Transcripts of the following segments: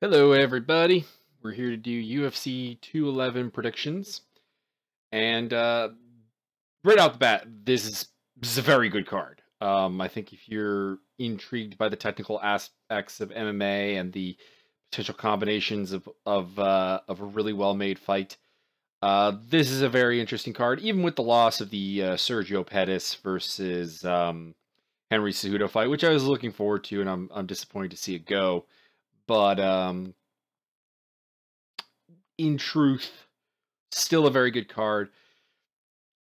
Hello, everybody. We're here to do UFC 211 predictions. And right out the bat, this is a very good card. I think if you're intrigued by the technical aspects of MMA and the potential combinations of a really well made fight, this is a very interesting card. Even with the loss of the Sergio Pettis versus Henry Cejudo fight, which I was looking forward to, and I'm disappointed to see it go. But in truth, still a very good card.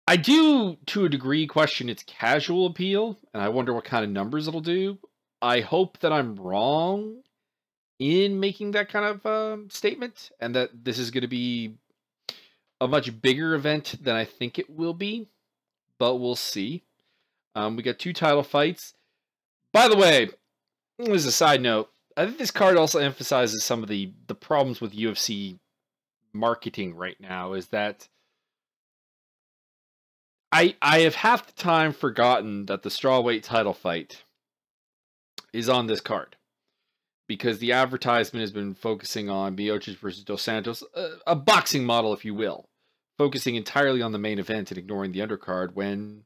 I do, to a degree, question its casual appeal, and I wonder what kind of numbers it'll do. I hope that I'm wrong in making that kind of statement, and that this is going to be a much bigger event than I think it will be, but we'll see. We got two title fights. By the way, as a side note, I think this card also emphasizes some of the problems with UFC marketing right now. Is that I have half the time forgotten that the strawweight title fight is on this card because the advertisement has been focusing on Miocic versus Dos Santos, a boxing model, if you will, focusing entirely on the main event and ignoring the undercard. When,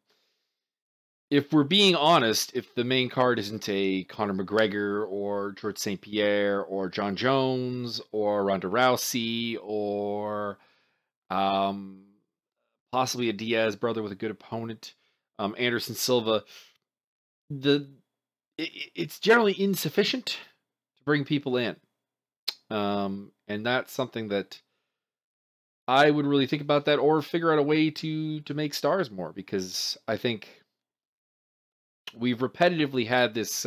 if we're being honest, if the main card isn't a Conor McGregor or George St. Pierre or John Jones or Ronda Rousey or um, possibly a Diaz brother with a good opponent, Anderson Silva, the it's generally insufficient to bring people in, and that's something that I would really think about that or figure out a way to make stars more, because I think we've repetitively had this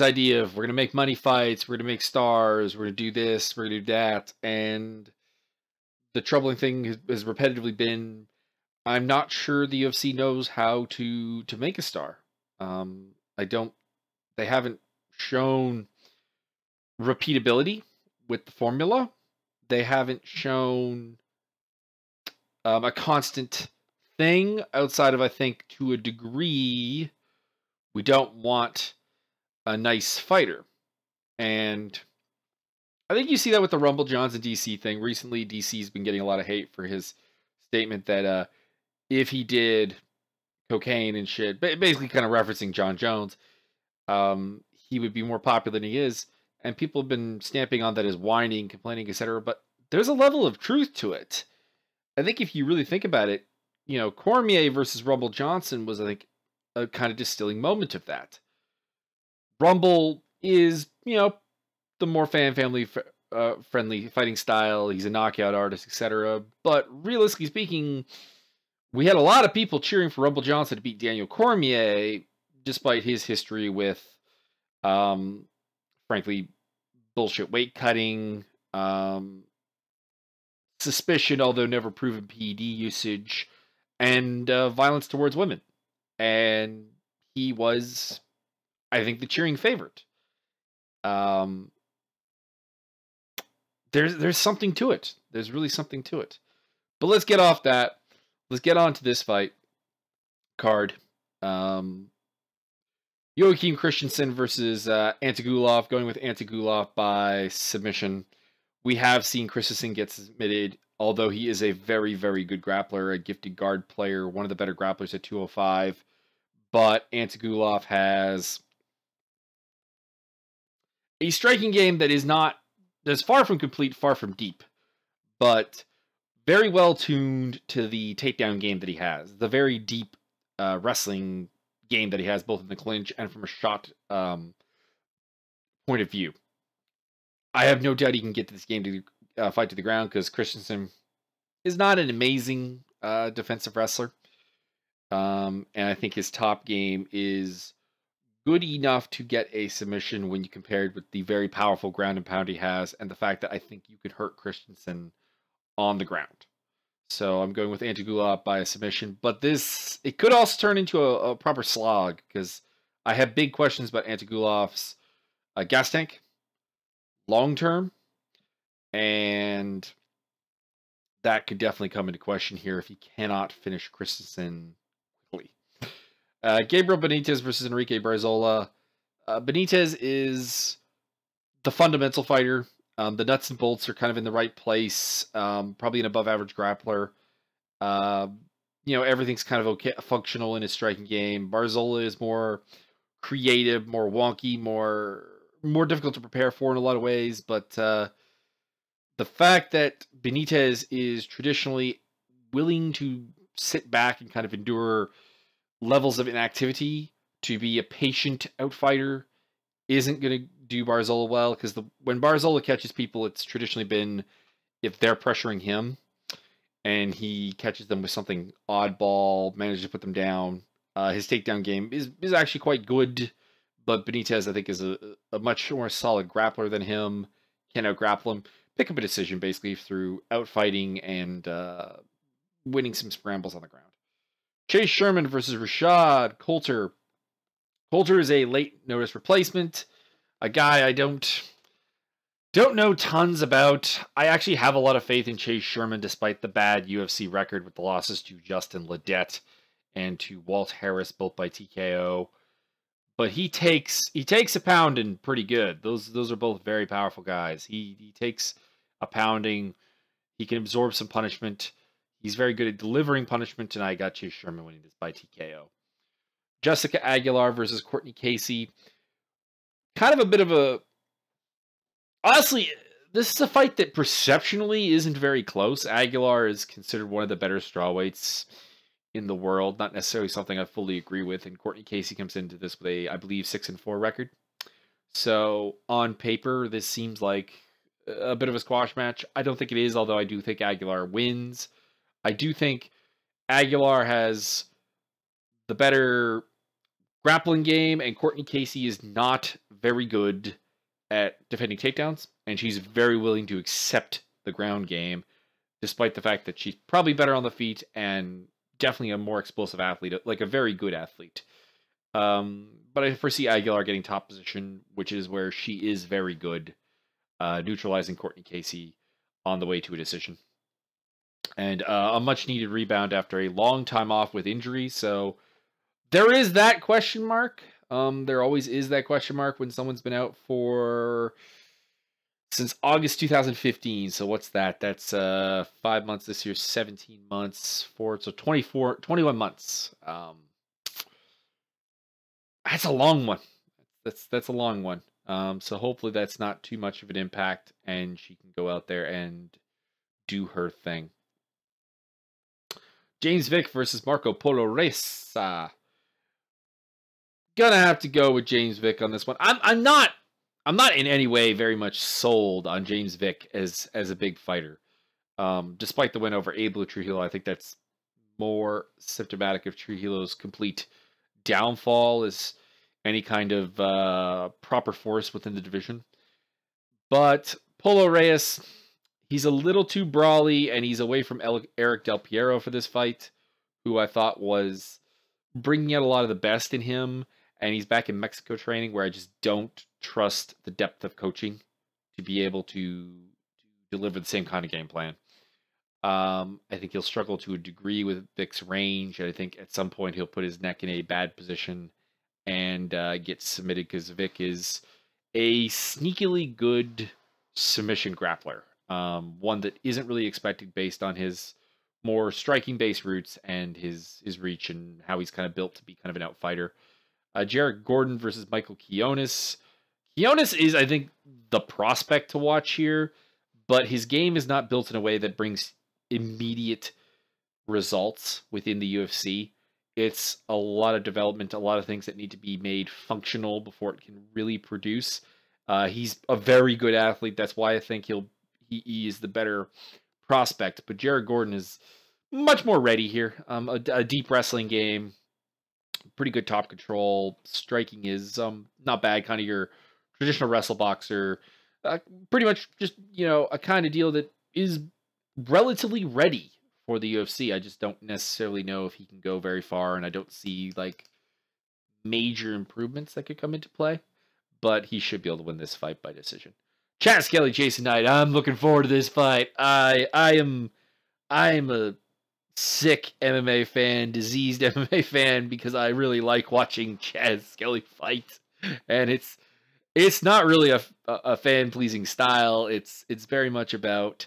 idea of we're gonna make money fights, we're gonna make stars, we're gonna do this, we're gonna do that, and the troubling thing has repetitively been I'm not sure the UFC knows how to make a star. I don't. They haven't shown repeatability with the formula. They haven't shown a constant thing outside of, I think, to a degree, we don't want a nice fighter. And I think you see that with the Rumble Johnson DC thing. Recently, DC's been getting a lot of hate for his statement that if he did cocaine and shit, basically kind of referencing John Jones, he would be more popular than he is. And people have been stamping on that as whining, complaining, etc. But there's a level of truth to it. I think if you really think about it, Cormier versus Rumble Johnson was, I think, a kind of distilling moment of that. Rumble is, the more family friendly fighting style. He's a knockout artist, etc. But realistically speaking, we had a lot of people cheering for Rumble Johnson to beat Daniel Cormier, despite his history with, um, frankly, bullshit weight cutting, suspicion, although never proven PED usage, and violence towards women. And he was, I think, the cheering favorite. Um, there's something to it. There's really something to it. But let's get off that. Let's get on to this fight card. Um, Joachim Christensen versus Antigulov, going with Antigulov by submission. We have seen Christensen get submitted, although he is a very, very good grappler, a gifted guard player, one of the better grapplers at 205. But Antigulov has a striking game that's far from complete, far from deep, but very well tuned to the takedown game that he has. The very deep wrestling game that he has, both in the clinch and from a shot point of view. I have no doubt he can get this game to fight to the ground, because Christensen is not an amazing defensive wrestler. And I think his top game is good enough to get a submission when you compare it with the very powerful ground and pound he has, and the fact that I think you could hurt Christensen on the ground. So I'm going with Antigulov by a submission. But it could also turn into a proper slog, because I have big questions about Antigulov's gas tank long term, and that could definitely come into question here if he cannot finish Christensen quickly. Gabriel Benitez versus Enrique Barzola. Benitez is the fundamental fighter. The nuts and bolts are kind of in the right place. Probably an above average grappler. Uh, everything's kind of okay, functional in his striking game. Barzola is more creative, more wonky, more difficult to prepare for in a lot of ways. But the fact that Benitez is traditionally willing to sit back and kind of endure levels of inactivity to be a patient outfighter isn't going to do Barzola well, because when Barzola catches people, it's traditionally been if they're pressuring him and he catches them with something oddball, manages to put them down. His takedown game is actually quite good, but Benitez, I think, is a much more solid grappler than him. Can out-grapple him. Pick up a decision, basically, through outfighting and winning some scrambles on the ground. Chase Sherman versus Rashad Coulter. Coulter is a late notice replacement. A guy I don't know tons about. I actually have a lot of faith in Chase Sherman, despite the bad UFC record with the losses to Justin Ledette and to Walt Harris, both by TKO. But he takes a pounding pretty good. Those are both very powerful guys. He takes a pounding. He can absorb some punishment. He's very good at delivering punishment, and I got Chase Sherman winning this by TKO. Jessica Aguilar versus Courtney Casey. Kind of a bit of a... Honestly, this is a fight that perceptionally isn't very close. Aguilar is considered one of the better strawweights in the world. Not necessarily something I fully agree with. And Courtney Casey comes into this with a, I believe, 6-4 record. So on paper, this seems like a bit of a squash match. I don't think it is, although I do think Aguilar wins. I do think Aguilar has the better grappling game, and Courtney Casey is not very good at defending takedowns, and she's very willing to accept the ground game, despite the fact that she's probably better on the feet and definitely a more explosive athlete, like a very good athlete. But I foresee Aguilar getting top position, which is where she is very good, neutralizing Courtney Casey on the way to a decision. And a much-needed rebound after a long time off with injury, so there is that question mark. There always is that question mark when someone's been out since August 2015. So what's that? That's 5 months this year, 17 months, so 21 months. That's a long one. That's a long one. So hopefully that's not too much of an impact, and she can go out there and do her thing. James Vick versus Marco Polo Reyes. Gonna have to go with James Vick on this one. I'm not in any way very much sold on James Vick as a big fighter. Despite the win over Abel Trujillo, I think that's more symptomatic of Trujillo's complete downfall as any kind of proper force within the division. But Polo Reyes, he's a little too brawly, and he's away from Eric Del Piero for this fight, who I thought was bringing out a lot of the best in him. And he's back in Mexico training, where I just don't trust the depth of coaching to be able to deliver the same kind of game plan. I think he'll struggle to a degree with Vick's range. I think at some point he'll put his neck in a bad position and get submitted, because Vick is a sneakily good submission grappler. One that isn't really expected based on his more striking-based roots and his reach and how he's kind of built to be kind of an outfighter. Jared Gordon versus Michael Quiones. Quiones is, I think, the prospect to watch here, but his game is not built in a way that brings immediate results within the UFC. It's a lot of development, a lot of things that need to be made functional before it can really produce. He's a very good athlete. That's why I think he is the better prospect. But Jared Gordon is much more ready here. A deep wrestling game, pretty good top control. Striking is not bad. Kind of your traditional wrestle boxer. Pretty much just, a kind of deal that is relatively ready for the UFC. I just don't necessarily know if he can go very far, and I don't see like major improvements that could come into play. But he should be able to win this fight by decision. Chad Skelly, Jason Knight. I'm looking forward to this fight. I am a sick MMA fan, diseased MMA fan, because I really like watching Chad Skelly fight, and it's not really a fan pleasing style. It's very much about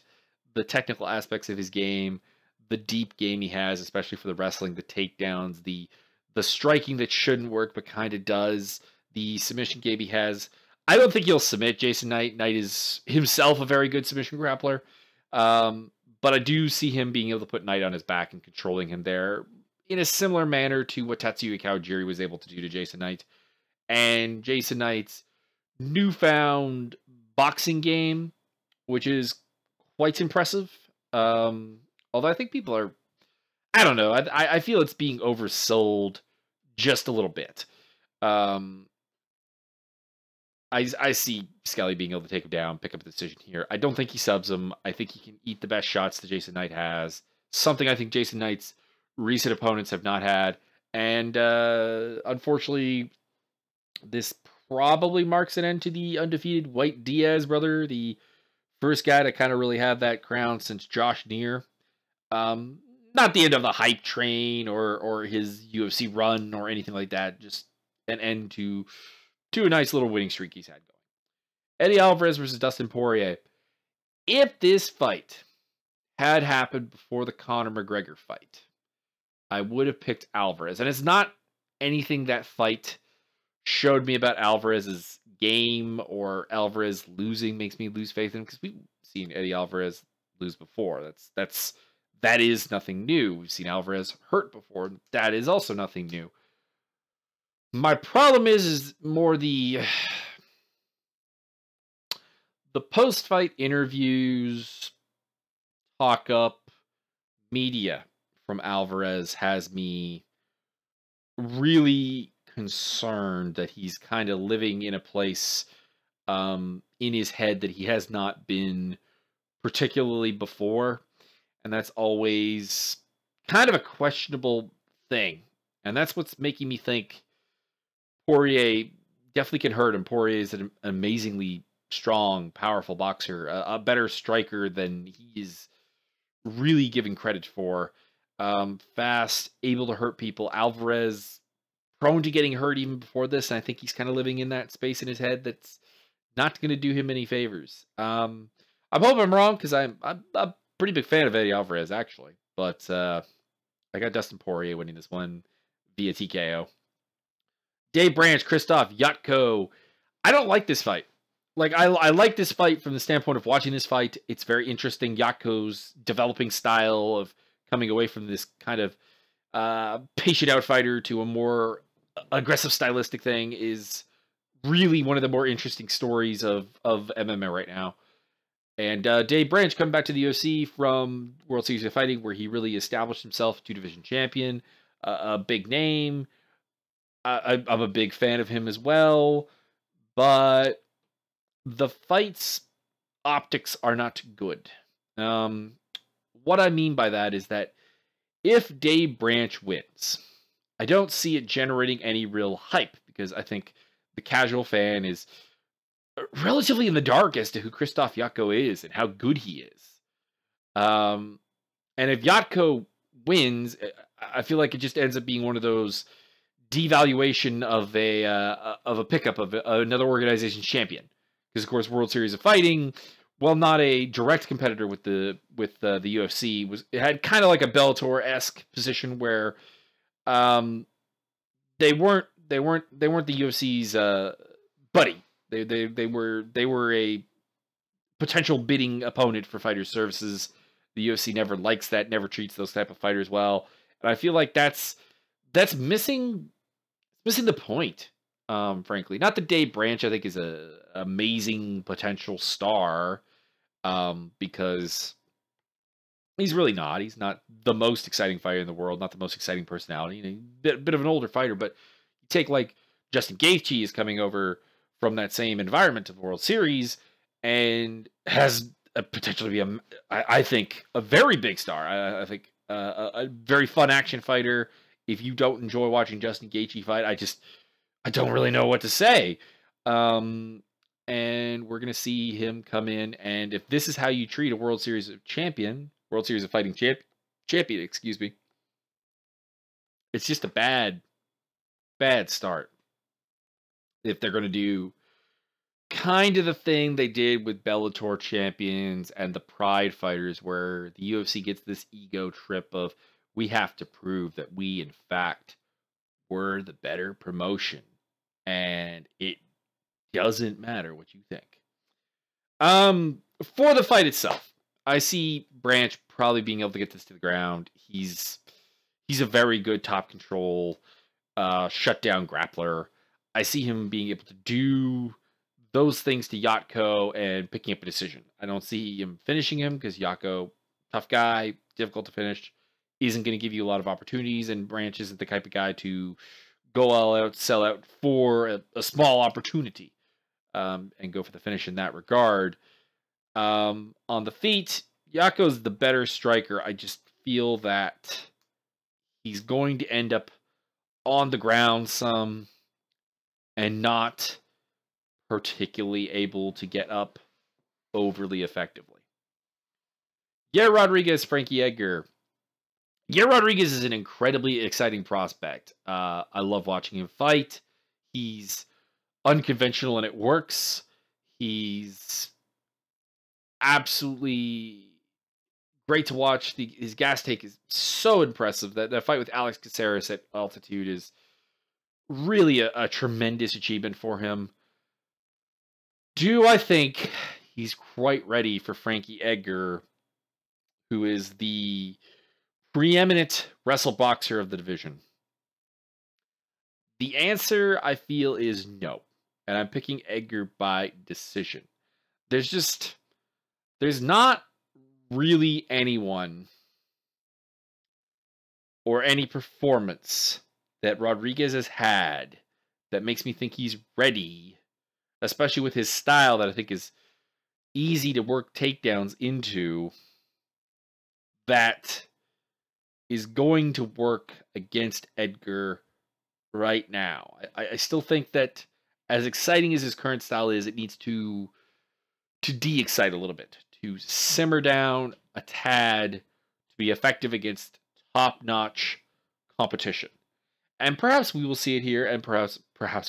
the technical aspects of his game, the deep game he has, especially for the wrestling, the takedowns, the striking that shouldn't work but kind of does, the submission game he has. I don't think he'll submit Jason Knight. Knight is himself a very good submission grappler. But I do see him being able to put Knight on his back and controlling him there in a similar manner to what Tatsuya Kawajiri was able to do to Jason Knight. And Jason Knight's newfound boxing game, which is quite impressive. Although I think people are, I don't know, I feel it's being oversold just a little bit. I see Skelly being able to take him down, pick up a decision here. I don't think he subs him. I think he can eat the best shots that Jason Knight has. Something I think Jason Knight's recent opponents have not had. And unfortunately, this probably marks an end to the undefeated White Diaz brother, the first guy to kind of really have that crown since Josh Neer. Not the end of the hype train or his UFC run or anything like that. Just an end to a nice little winning streak he's had going. Eddie Alvarez versus Dustin Poirier. If this fight had happened before the Conor McGregor fight, I would have picked Alvarez. And it's not anything that fight showed me about Alvarez's game or Alvarez losing makes me lose faith in him, because we've seen Eddie Alvarez lose before. That is nothing new. We've seen Alvarez hurt before. That is also nothing new. My problem is more the post-fight interviews, talk up, media from Alvarez has me really concerned that he's kind of living in a place in his head that he has not been particularly before. And that's always kind of a questionable thing. And that's what's making me think Poirier definitely can hurt him. Poirier is an amazingly strong, powerful boxer, a better striker than he is really given credit for. Fast, able to hurt people. Alvarez, prone to getting hurt even before this, and I think he's kind of living in that space in his head that's not going to do him any favors. I'm hoping I'm wrong, because I'm a pretty big fan of Eddie Alvarez, actually. But I got Dustin Poirier winning this one via TKO. Dave Branch, Christoph, Yatko. I don't like this fight. Like, I like this fight from the standpoint of watching this fight. It's very interesting. Yatko's developing style of coming away from this kind of patient out fighter to a more aggressive stylistic thing is really one of the more interesting stories of MMA right now. And Dave Branch coming back to the UFC from World Series of Fighting, where he really established himself, 2-division champion, a big name. I'm a big fan of him as well, but the fight's optics are not good. What I mean by that is that if Dave Branch wins, I don't see it generating any real hype, because I think the casual fan is relatively in the dark as to who Christoph Yatko is and how good he is. And if Yatko wins, I feel like it just ends up being one of those devaluation of a pickup of another organization's champion, because of course World Series of Fighting, while not a direct competitor with the UFC, it had kind of like a Bellator-esque position where they weren't the UFC's buddy. They were a potential bidding opponent for fighter services. The UFC never likes that, never treats those type of fighters well, and I feel like that's missing the point. Frankly, not that Dave Branch I think is a amazing potential star, because he's really not. He's not the most exciting fighter in the world, not the most exciting personality. You know, bit of an older fighter, but you take like Justin Gaethje is coming over from that same environment of the World Series and has a potential to be I think a very big star. I think a very fun action fighter. If you don't enjoy watching Justin Gaethje fight, I don't really know what to say. And we're gonna see him come in, and if this is how you treat a World Series of Fighting champion, excuse me, it's just a bad start. If they're gonna do kind of the thing they did with Bellator champions and the Pride fighters, where the UFC gets this ego trip of we have to prove that we, in fact, were the better promotion, and it doesn't matter what you think. For the fight itself, I see Branch probably being able to get this to the ground. He's a very good top control, shutdown grappler. I see him being able to do those things to Yatko and picking up a decision. I don't see him finishing him because Yatko, tough guy, difficult to finish, isn't going to give you a lot of opportunities, and Branch isn't the type of guy to go all out, sell out for a small opportunity, and go for the finish in that regard. On the feet, Yako's the better striker. I just feel that he's going to end up on the ground some and not particularly able to get up overly effectively. Yeah, Rodriguez, Frankie Edgar. Yeah, Rodriguez is an incredibly exciting prospect. I love watching him fight. He's unconventional and it works. He's absolutely great to watch. His gas take is so impressive. That fight with Alex Caceres at altitude is really a tremendous achievement for him. Do I think he's quite ready for Frankie Edgar, who is the preeminent wrestle boxer of the division? The answer, I feel, is no. And I'm picking Edgar by decision. There's not really anyone or any performance that Rodriguez has had that makes me think he's ready, especially with his style that I think is easy to work takedowns into, that is going to work against Edgar right now. I still think that as exciting as his current style is, it needs to de-excite a little bit, to simmer down a tad, to be effective against top-notch competition. And perhaps we will see it here, and perhaps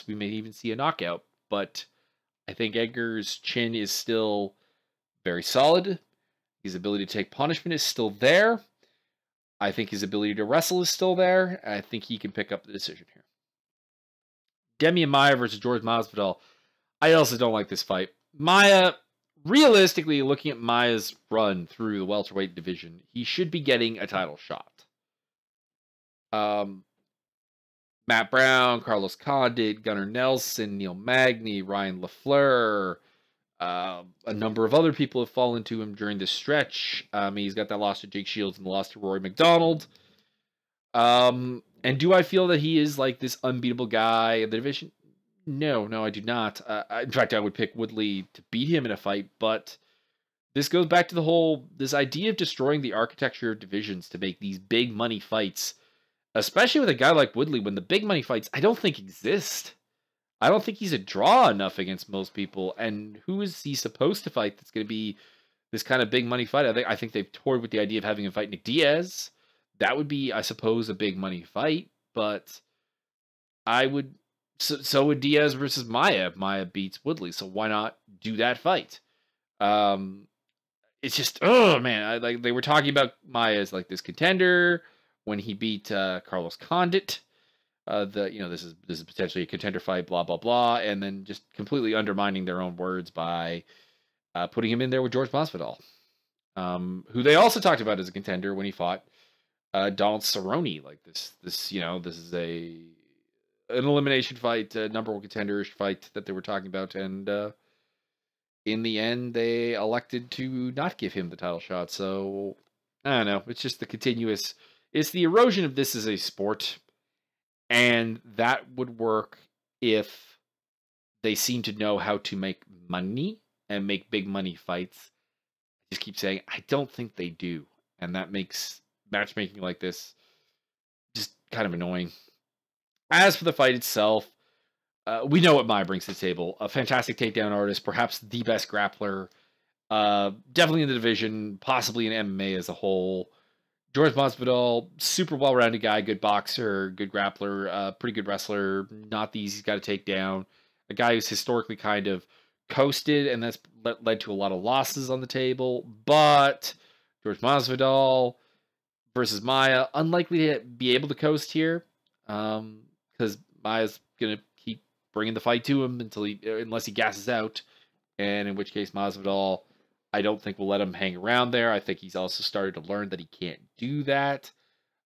we may even see a knockout. But I think Edgar's chin is still very solid. His ability to take punishment is still there. I think his ability to wrestle is still there. I think he can pick up the decision here. Demian Maia versus George Masvidal. I also don't like this fight. Maia, realistically, looking at Maia's run through the welterweight division, he should be getting a title shot. Matt Brown, Carlos Condit, Gunnar Nelson, Neil Magny, Ryan LaFleur, a number of other people have fallen to him during this stretch. He's got that loss to Jake Shields and the loss to Rory McDonald. And do I feel that he is like this unbeatable guy in the division? No, I do not. In fact, I would pick Woodley to beat him in a fight, but this goes back to this idea of destroying the architecture of divisions to make these big money fights, especially with a guy like Woodley, when the big money fights, I don't think exist. I don't think he's a draw enough against most people. And who is he supposed to fight that's going to be this kind of big money fight? I think they've toyed with the idea of having him fight Nick Diaz. That would be, I suppose, a big money fight. But I would... So would Diaz versus Maia if Maia beats Woodley. So why not do that fight? It's just, oh man, like they were talking about Maia as like this contender when he beat Carlos Condit. This is potentially a contender fight, blah blah blah, and then just completely undermining their own words by putting him in there with George Masvidal, who they also talked about as a contender when he fought Donald Cerrone. Like this is an elimination fight, number one contender fight that they were talking about, and in the end, they elected to not give him the title shot. So I don't know. It's just it's the erosion of this as a sport. And that would work if they seem to know how to make money and make big money fights. I just keep saying, I don't think they do. And that makes matchmaking like this just kind of annoying. As for the fight itself, we know what Maia brings to the table. A fantastic takedown artist, perhaps the best grappler, definitely in the division, possibly in MMA as a whole. George Masvidal, super well-rounded guy, good boxer, good grappler, pretty good wrestler, not the easiest guy to take down. A guy who's historically kind of coasted, and that's led to a lot of losses on the table. But George Masvidal versus Maia, unlikely to be able to coast here, because Maia's gonna keep bringing the fight to him unless he gasses out, and in which case Masvidal, I don't think will let him hang around there. I think he's also started to learn that he can't do that.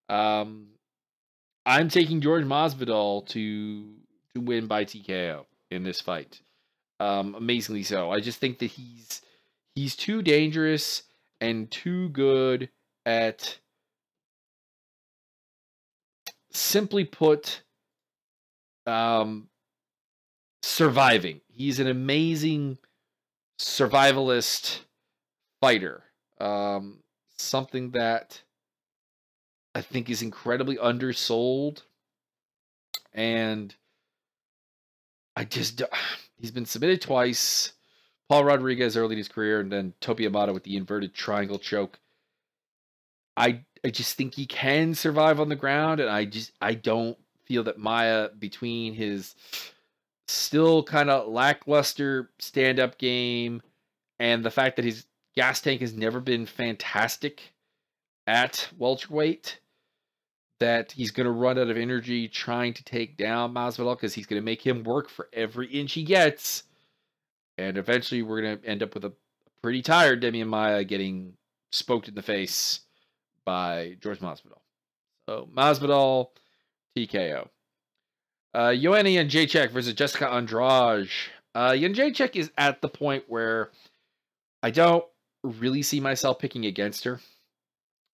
I'm taking George Masvidal to win by TKO in this fight. Amazingly so. I just think that he's too dangerous and too good at, simply put, surviving. He's an amazing survivalist fighter. Something that I think is incredibly undersold, and he's been submitted twice. Paul Rodriguez early in his career, and then Topi Amado with the inverted triangle choke. I just think he can survive on the ground, and I don't feel that Maia, between his still kind of lackluster stand-up game and the fact that his gas tank has never been fantastic at welterweight, that he's going to run out of energy trying to take down Masvidal, because he's going to make him work for every inch he gets. And eventually we're going to end up with a pretty tired Demian Maia getting smoked in the face by George Masvidal. So Masvidal, TKO. Joanna Jędrzejczyk versus Jessica Andrade. Jędrzejczyk is at the point where I don't really see myself picking against her.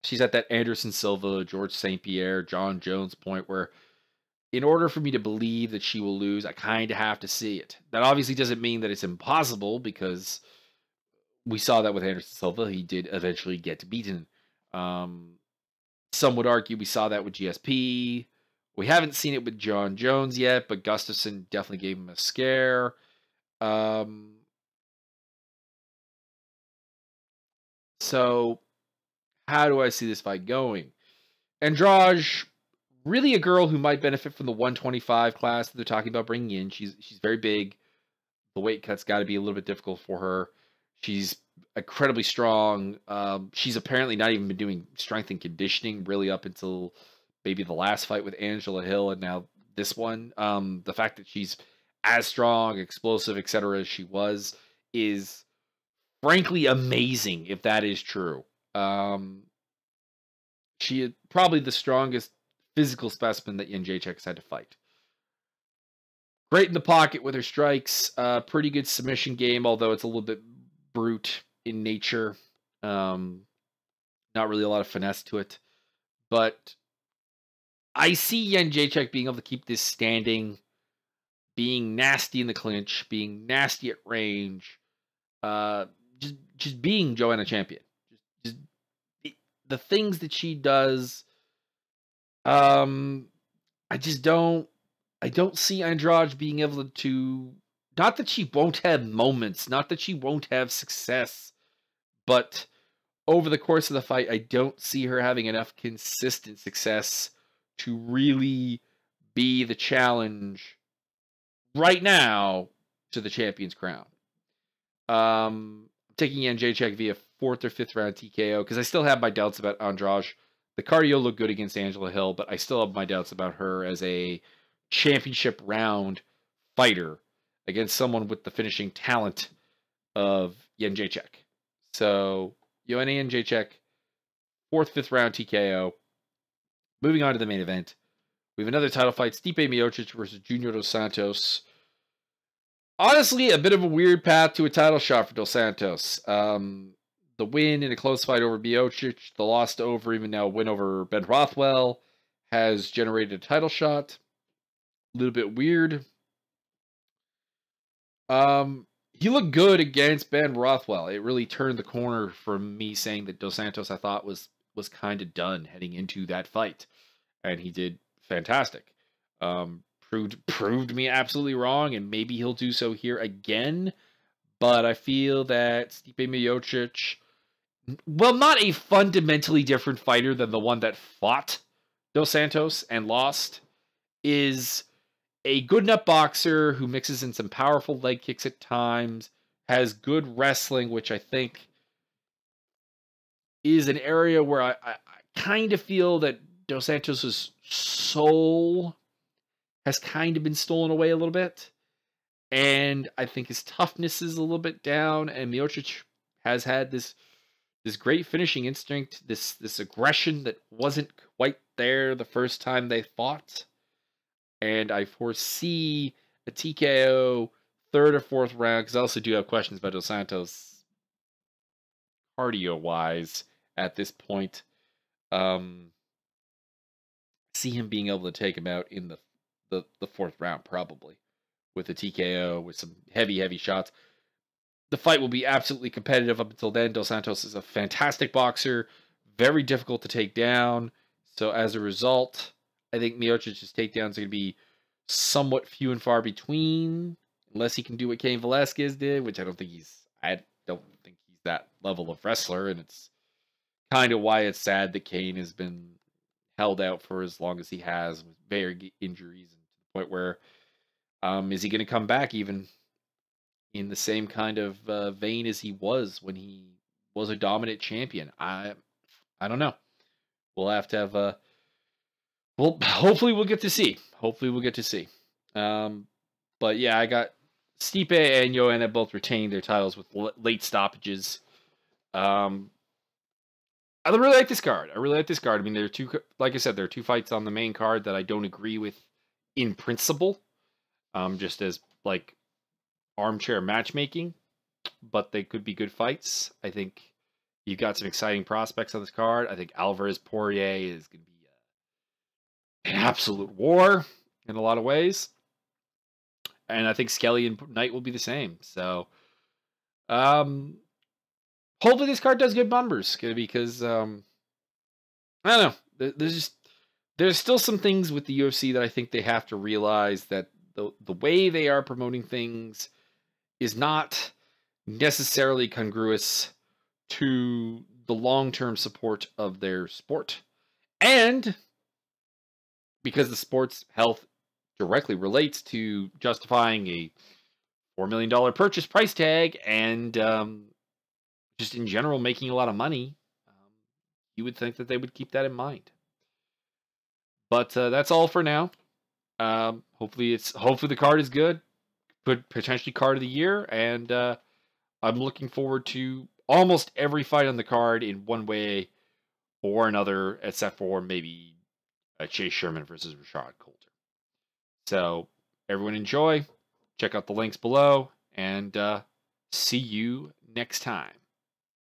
She's at that Anderson Silva, George St. Pierre, John Jones point where, in order for me to believe that she will lose, I kind of have to see it. That obviously doesn't mean that it's impossible, because we saw that with Anderson Silva. He did eventually get beaten. Some would argue we saw that with GSP. We haven't seen it with John Jones yet, but Gustafsson definitely gave him a scare. So how do I see this fight going? Andrade, really a girl who might benefit from the 125 class that they're talking about bringing in. She's very big. The weight cut's got to be a little bit difficult for her. She's incredibly strong. She's apparently not even been doing strength and conditioning really up until maybe the last fight with Angela Hill, and now this one. The fact that she's as strong, explosive, etc. as she was is frankly amazing, if that is true. She is probably the strongest physical specimen that Jędrzejczyk's had to fight. Great in the pocket with her strikes. Pretty good submission game, although it's a little bit brute in nature. Not really a lot of finesse to it. But I see Jędrzejczyk being able to keep this standing, being nasty in the clinch, being nasty at range, just being Joanna Champion. Just the things that she does. I don't see Andrade being able to, not that she won't have moments, not that she won't have success, but over the course of the fight, I don't see her having enough consistent success to really be the challenge right now to the champion's crown. Taking Jędrzejczyk via 4th or 5th round TKO, because I still have my doubts about Andrade. The cardio looked good against Angela Hill, but I still have my doubts about her as a championship round fighter against someone with the finishing talent of Jędrzejczyk. So, Joanna Jędrzejczyk, 4th, 5th round TKO. Moving on to the main event. We have another title fight, Stipe Miocic versus Junior Dos Santos. Honestly, a bit of a weird path to a title shot for Dos Santos. The win in a close fight over Miocic, the loss to Overeem, now win over Ben Rothwell, has generated a title shot. A little bit weird. He looked good against Ben Rothwell. It really turned the corner from me saying that Dos Santos, I thought, was kind of done heading into that fight. And he did fantastic. Proved me absolutely wrong, and maybe he'll do so here again. But I feel that Stipe Miocic, well, not a fundamentally different fighter than the one that fought Dos Santos and lost, is a good enough boxer who mixes in some powerful leg kicks at times, has good wrestling, which I think is an area where I kind of feel that Dos Santos's soul has kind of been stolen away a little bit. And I think his toughness is a little bit down. And Miocic has had this great finishing instinct, this aggression that wasn't quite there the first time they fought. And I foresee a TKO third or fourth round, because I also do have questions about Dos Santos cardio wise at this point. See him being able to take him out in the fourth round, probably with a TKO with some heavy shots. The fight will be absolutely competitive up until then. Dos Santos is a fantastic boxer, very difficult to take down. So as a result, I think Miocic's takedowns are going to be somewhat few and far between, unless he can do what Cain Velasquez did, which I don't think he's that level of wrestler, and it's kind of why it's sad that Cain has been held out for as long as he has with very injuries, and to the point where is he going to come back even in the same kind of vein as he was when he was a dominant champion? I don't know. We'll have to have well, hopefully we'll get to see. But yeah, I got Stipe and Joanna both retained their titles with late stoppages. I really like this card. I mean, there are two, like I said, there are two fights on the main card that I don't agree with in principle, just as like armchair matchmaking, but they could be good fights. I think you've got some exciting prospects on this card. I think Alvarez Poirier is going to be an absolute war in a lot of ways, and I think Skelly and Knight will be the same. So, hopefully this card does good numbers, because I don't know. There's still some things with the UFC that I think they have to realize, that the way they are promoting things is not necessarily congruous to the long-term support of their sport. And because the sport's health directly relates to justifying a $4 million purchase price tag, and just in general making a lot of money, you would think that they would keep that in mind. But that's all for now. Hopefully the card is good, potentially card of the year, and I'm looking forward to almost every fight on the card in one way or another, except for maybe Chase Sherman versus Rashad Coulter. So everyone enjoy. Check out the links below, and see you next time.